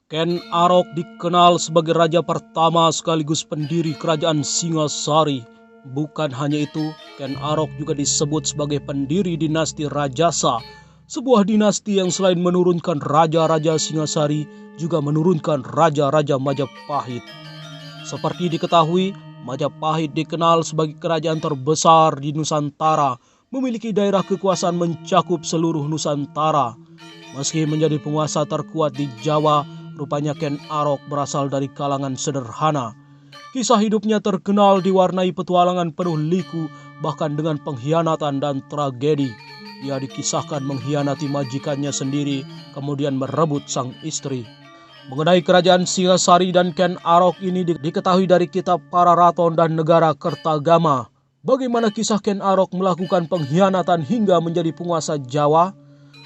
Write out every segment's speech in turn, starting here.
Ken Arok dikenal sebagai raja pertama sekaligus pendiri kerajaan Singasari. Bukan hanya itu, Ken Arok juga disebut sebagai pendiri dinasti Rajasa, sebuah dinasti yang selain menurunkan raja-raja Singasari, juga menurunkan raja-raja Majapahit. Seperti diketahui, Majapahit dikenal sebagai kerajaan terbesar di Nusantara, memiliki daerah kekuasaan mencakup seluruh Nusantara. Meski menjadi penguasa terkuat di Jawa, rupanya Ken Arok berasal dari kalangan sederhana. Kisah hidupnya terkenal diwarnai petualangan penuh liku, bahkan dengan pengkhianatan dan tragedi. Ia dikisahkan mengkhianati majikannya sendiri, kemudian merebut sang istri. Mengenai kerajaan Singasari dan Ken Arok ini diketahui dari kitab Para Raton dan Negara Kertagama. Bagaimana kisah Ken Arok melakukan pengkhianatan hingga menjadi penguasa Jawa?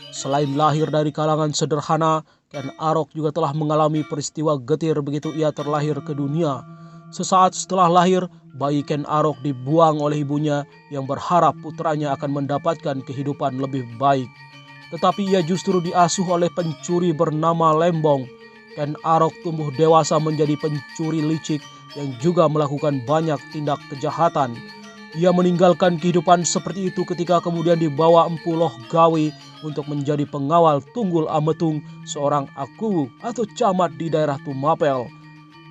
Selain lahir dari kalangan sederhana, Ken Arok juga telah mengalami peristiwa getir begitu ia terlahir ke dunia. Sesaat setelah lahir, bayi Ken Arok dibuang oleh ibunya yang berharap putranya akan mendapatkan kehidupan lebih baik. Tetapi ia justru diasuh oleh pencuri bernama Lembong. Ken Arok tumbuh dewasa menjadi pencuri licik yang juga melakukan banyak tindak kejahatan. Ia meninggalkan kehidupan seperti itu ketika kemudian dibawa Empu Loh Gawe untuk menjadi pengawal Tunggul Ametung, seorang aku atau camat di daerah Tumapel.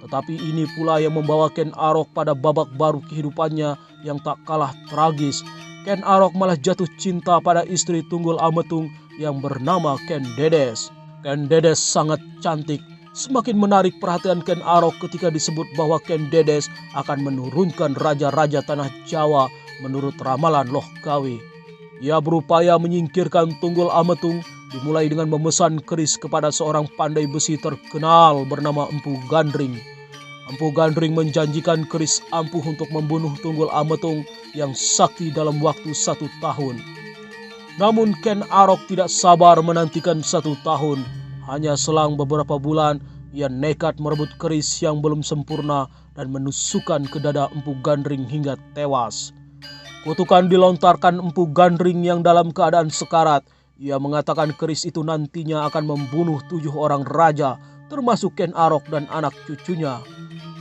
Tetapi ini pula yang membawa Ken Arok pada babak baru kehidupannya yang tak kalah tragis. Ken Arok malah jatuh cinta pada istri Tunggul Ametung yang bernama Ken Dedes. Ken Dedes sangat cantik. Semakin menarik perhatian Ken Arok ketika disebut bahwa Ken Dedes akan menurunkan raja-raja tanah Jawa menurut ramalan Loh Gawe. Ia berupaya menyingkirkan Tunggul Ametung, dimulai dengan memesan keris kepada seorang pandai besi terkenal bernama Empu Gandring. Empu Gandring menjanjikan keris ampuh untuk membunuh Tunggul Ametung yang sakti dalam waktu 1 tahun. Namun Ken Arok tidak sabar menantikan 1 tahun. Hanya selang beberapa bulan, ia nekat merebut keris yang belum sempurna dan menusukkan ke dada Empu Gandring hingga tewas. Kutukan dilontarkan Empu Gandring yang dalam keadaan sekarat. Ia mengatakan keris itu nantinya akan membunuh 7 orang raja, termasuk Ken Arok dan anak cucunya.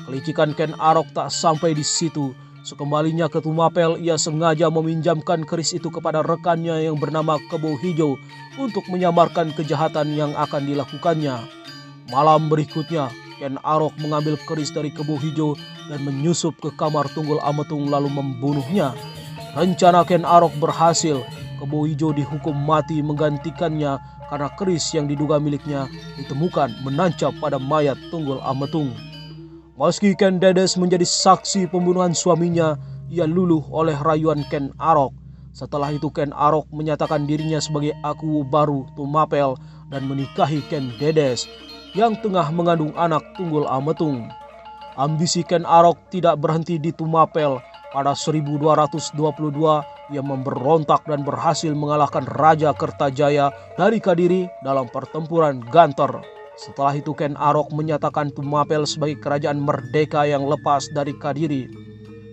Kelicikan Ken Arok tak sampai di situ. Sekembalinya ke Tumapel, ia sengaja meminjamkan keris itu kepada rekannya yang bernama Kebo Hijau untuk menyamarkan kejahatan yang akan dilakukannya. Malam berikutnya, Ken Arok mengambil keris dari Kebo Hijau dan menyusup ke kamar Tunggul Ametung lalu membunuhnya. Rencana Ken Arok berhasil. Kebo Hijau dihukum mati menggantikannya karena keris yang diduga miliknya ditemukan menancap pada mayat Tunggul Ametung. Meski Ken Dedes menjadi saksi pembunuhan suaminya, ia luluh oleh rayuan Ken Arok. Setelah itu Ken Arok menyatakan dirinya sebagai aku baru Tumapel dan menikahi Ken Dedes yang tengah mengandung anak Tunggul Ametung. Ambisi Ken Arok tidak berhenti di Tumapel. Pada 1222 ia memberontak dan berhasil mengalahkan Raja Kertajaya dari Kadiri dalam pertempuran Ganter. Setelah itu Ken Arok menyatakan Tumapel sebagai kerajaan merdeka yang lepas dari Kadiri.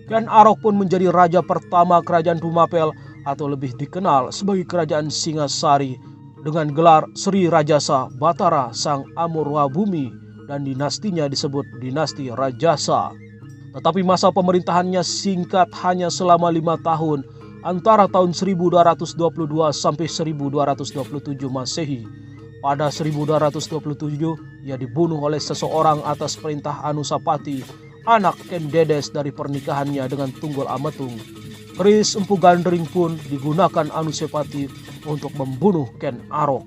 Ken Arok pun menjadi raja pertama kerajaan Tumapel atau lebih dikenal sebagai kerajaan Singasari dengan gelar Sri Rajasa Batara Sang Amurwabumi dan dinastinya disebut dinasti Rajasa. Tetapi masa pemerintahannya singkat, hanya selama 5 tahun antara tahun 1222 sampai 1227 Masehi. Pada 1227, ia dibunuh oleh seseorang atas perintah Anusapati, anak Ken Dedes dari pernikahannya dengan Tunggul Ametung. Keris Empu Gandring pun digunakan Anusapati untuk membunuh Ken Arok.